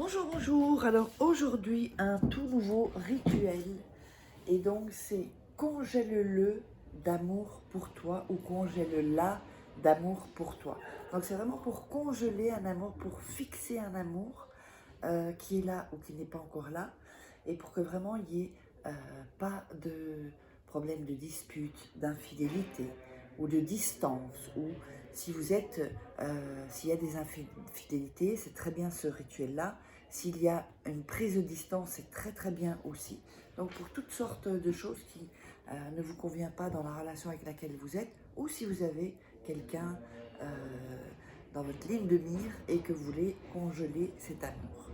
Bonjour, bonjour. Alors aujourd'hui, un tout nouveau rituel. Et donc c'est congèle-le d'amour pour toi ou congèle-la d'amour pour toi. Donc c'est vraiment pour congeler un amour, pour fixer un amour qui est là ou qui n'est pas encore là. Et pour que vraiment il n'y ait pas de problème de dispute, d'infidélité ou de distance. Ou si vous êtes, s'il y a des infidélités, c'est très bien ce rituel-là. S'il y a une prise de distance, c'est très très bien aussi. Donc pour toutes sortes de choses qui ne vous conviennent pas dans la relation avec laquelle vous êtes, ou si vous avez quelqu'un dans votre ligne de mire et que vous voulez congeler cet amour.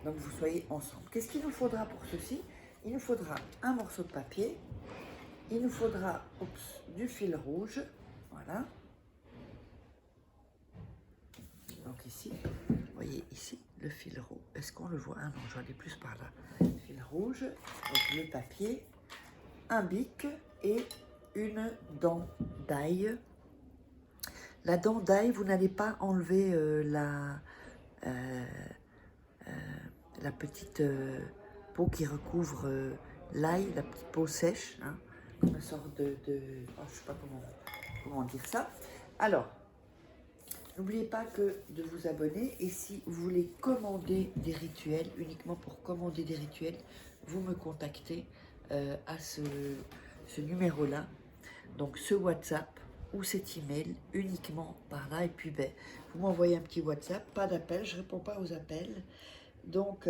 Donc vous soyez ensemble. Qu'est-ce qu'il nous faudra pour ceci? Il nous faudra un morceau de papier, il nous faudra du fil rouge, voilà. Donc ici, vous voyez ici le fil rouge. Est-ce qu'on le voit? Ah non, je vais aller plus par là. Le fil rouge, donc le papier, un bic et une dent d'ail. La dent d'ail, vous n'allez pas enlever la petite peau qui recouvre l'ail, la petite peau sèche, hein, comme une sorte de oh, je ne sais pas comment dire ça. Alors, n'oubliez pas de vous abonner, et si vous voulez commander des rituels, uniquement pour commander des rituels, vous me contactez à ce numéro-là, donc ce WhatsApp ou cet email, uniquement par là. Et puis ben, vous m'envoyez un petit WhatsApp, pas d'appel, je ne réponds pas aux appels. Donc,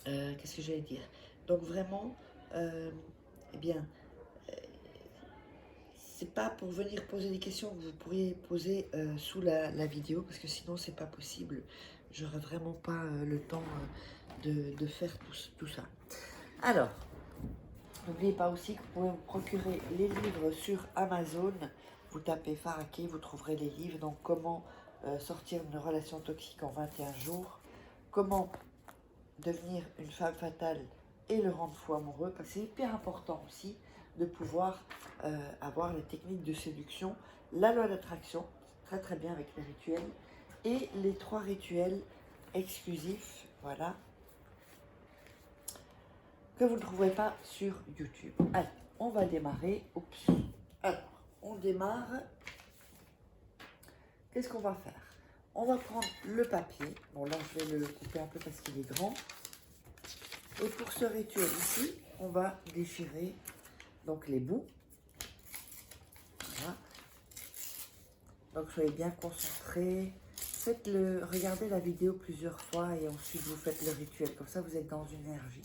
qu'est-ce que j'allais dire? Donc vraiment, eh bien, c'est pas pour venir poser des questions que vous pourriez poser sous la vidéo, parce que sinon c'est pas possible. J'aurais vraiment pas le temps de faire tout ça. Alors, n'oubliez pas aussi que vous pouvez vous procurer les livres sur Amazon. Vous tapez Faraké, vous trouverez les livres. Donc, comment sortir d'une relation toxique en 21 jours, comment devenir une femme fatale et le rendre fou amoureux, parce que c'est hyper important aussi de pouvoir avoir les techniques de séduction, la loi d'attraction, très très bien avec les rituels, et les 3 rituels exclusifs, voilà, que vous ne trouverez pas sur YouTube. Allez, on va démarrer. Oups. Alors, on démarre. Qu'est-ce qu'on va faire? On va prendre le papier. Bon, là, je vais le couper un peu parce qu'il est grand. Et pour ce rituel ici, on va déchirer donc les bouts. Voilà. Donc soyez bien concentrés. Faites-le, regardez la vidéo plusieurs fois et ensuite vous faites le rituel. Comme ça, vous êtes dans une énergie.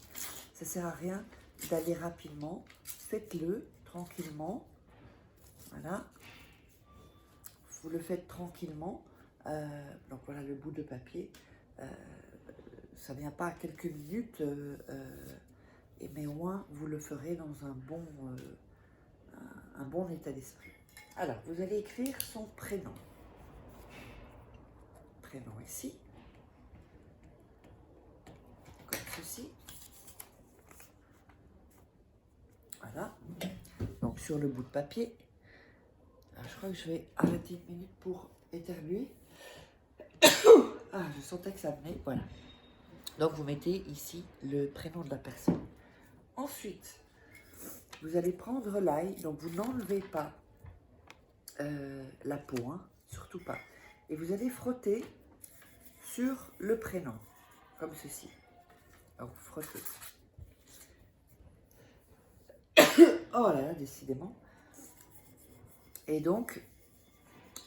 Ça ne sert à rien d'aller rapidement. Faites-le tranquillement. Voilà. Vous le faites tranquillement. Donc voilà le bout de papier. Ça ne vient pas à quelques minutes. Mais au moins, vous le ferez dans un bon état d'esprit. Alors, vous allez écrire son prénom. Prénom ici. Comme ceci. Voilà. Donc, sur le bout de papier. Alors, je crois que je vais arrêter une minute pour éternuer. Ah, je sentais que ça venait. Voilà. Donc, vous mettez ici le prénom de la personne. Ensuite, vous allez prendre l'ail. Donc, vous n'enlevez pas la peau, hein, surtout pas. Et vous allez frotter sur le prénom, comme ceci. Donc, vous frottez. Oh là là, décidément. Et donc,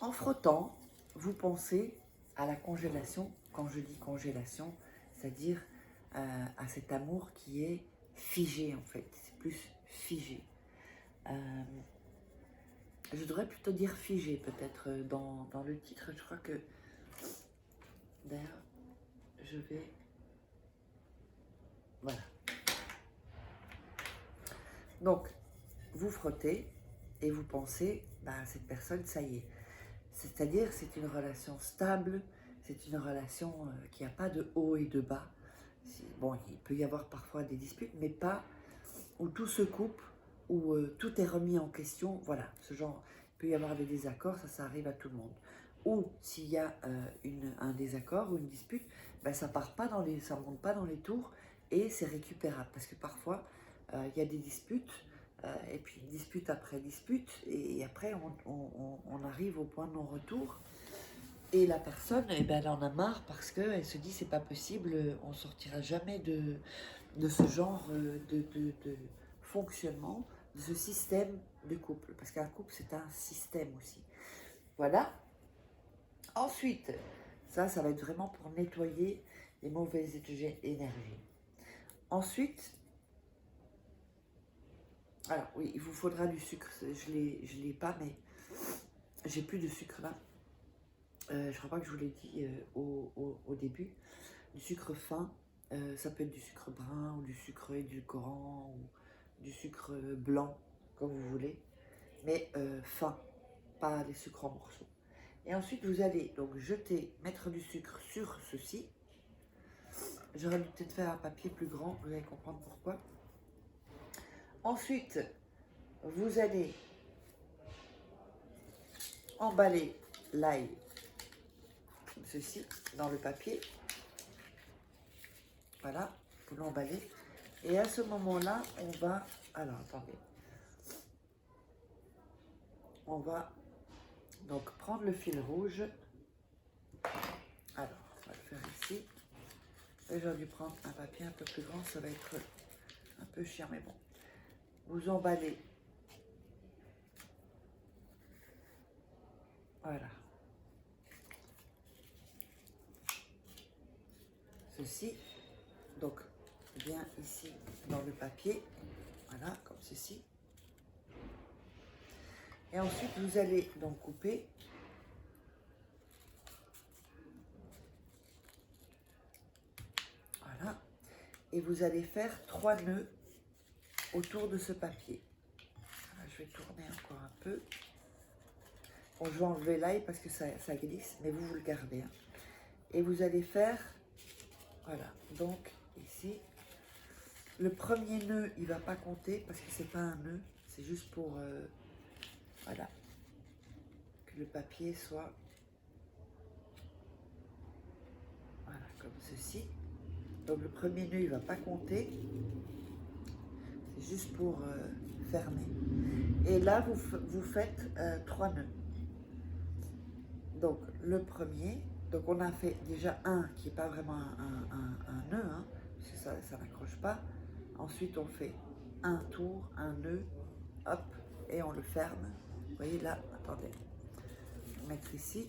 en frottant, vous pensez à la congélation. Quand je dis congélation, c'est-à-dire à cet amour qui est figé, en fait. C'est plus figé. Je devrais plutôt dire figé, peut-être, dans le titre. Je crois que... D'ailleurs, je vais... Voilà. Donc, vous frottez et vous pensez, bah, cette personne, ça y est. C'est-à-dire, c'est une relation stable, c'est une relation qui n'a pas de haut et de bas. Bon, il peut y avoir parfois des disputes, mais pas où tout se coupe, où tout est remis en question. Voilà, ce genre, il peut y avoir des désaccords, ça arrive à tout le monde. ou s'il y a un désaccord ou une dispute, ben, ça ne monte pas dans les tours et c'est récupérable. Parce que parfois, il y a des disputes, et puis dispute après dispute, et après on arrive au point de non-retour. Et la personne, eh ben, elle en a marre parce qu'elle se dit c'est pas possible, on sortira jamais de ce genre de fonctionnement, de ce système de couple. Parce qu'un couple, c'est un système aussi. Voilà. Ensuite, ça va être vraiment pour nettoyer les mauvaises énergies. Ensuite, alors oui, il vous faudra du sucre. Je l'ai pas, mais j'ai plus de sucre là. Je crois pas que je vous l'ai dit au début. Du sucre fin, ça peut être du sucre brun ou du sucre édulcorant ou du sucre blanc, comme vous voulez, mais fin, pas les sucres en morceaux. Et ensuite, vous allez donc mettre du sucre sur ceci. J'aurais dû peut-être faire un papier plus grand, vous allez comprendre pourquoi. Ensuite, vous allez emballer l'ail, comme ceci, dans le papier. Voilà, vous l'emballez. Et à ce moment-là, on va... Alors, attendez. On va donc prendre le fil rouge. Alors, on va le faire ici. J'aurais dû prendre un papier un peu plus grand, ça va être un peu chiant, mais bon. Vous emballez. Voilà. Ceci. Donc, bien ici dans le papier. Voilà, comme ceci. Et ensuite, vous allez donc couper. Voilà. Et vous allez faire 3 nœuds autour de ce papier. Voilà, je vais tourner encore un peu. Bon, je vais enlever l'ail parce que ça glisse, mais vous le gardez. Hein. Et vous allez faire, voilà, donc ici, le premier nœud, il ne va pas compter parce que c'est pas un nœud, c'est juste pour, voilà, que le papier soit, voilà, comme ceci. Donc le premier nœud, il ne va pas compter, c'est juste pour fermer. Et là, vous faites 3 nœuds. Donc le premier, donc on a fait déjà un qui n'est pas vraiment un nœud, hein, parce que ça n'accroche pas. Ensuite on fait un tour, un nœud, hop, et on le ferme. Vous voyez là, attendez, je vais mettre ici.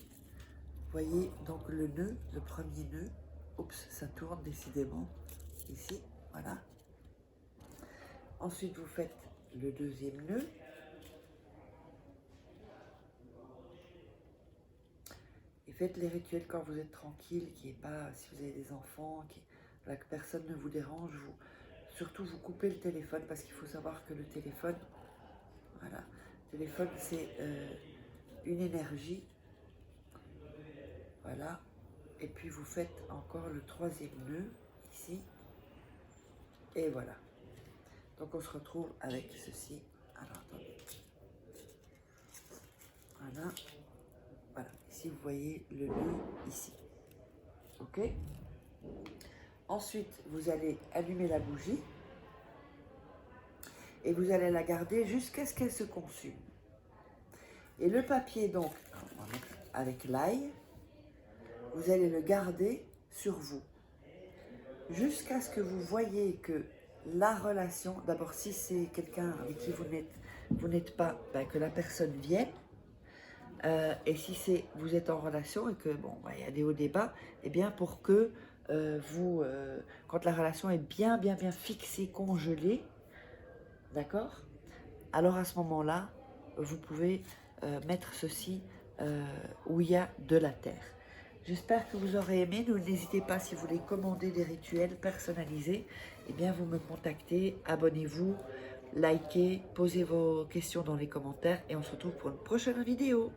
Vous voyez donc le nœud, le premier nœud, oups, ça tourne décidément, ici, voilà. Ensuite vous faites le deuxième nœud. Faites les rituels quand vous êtes tranquille, si vous avez des enfants, que personne ne vous dérange. Surtout, vous coupez le téléphone parce qu'il faut savoir que le téléphone, voilà, le téléphone c'est une énergie. Voilà. Et puis vous faites encore le troisième nœud ici. Et voilà. Donc on se retrouve avec ceci. Alors attendez. Voilà. Voilà, ici vous voyez le nœud ici. Ok. Ensuite, vous allez allumer la bougie et vous allez la garder jusqu'à ce qu'elle se consume. Et le papier, donc, avec l'ail, vous allez le garder sur vous jusqu'à ce que vous voyez que la relation, d'abord si c'est quelqu'un avec qui vous n'êtes pas, ben, que la personne vienne. Et si vous êtes en relation et que bon, il y a des hauts débats, eh bien pour que quand la relation est bien fixée, congelée, d'accord? Alors à ce moment-là, vous pouvez mettre ceci où il y a de la terre. J'espère que vous aurez aimé. N'hésitez pas, si vous voulez commander des rituels personnalisés, eh bien vous me contactez, abonnez-vous, likez, posez vos questions dans les commentaires et on se retrouve pour une prochaine vidéo.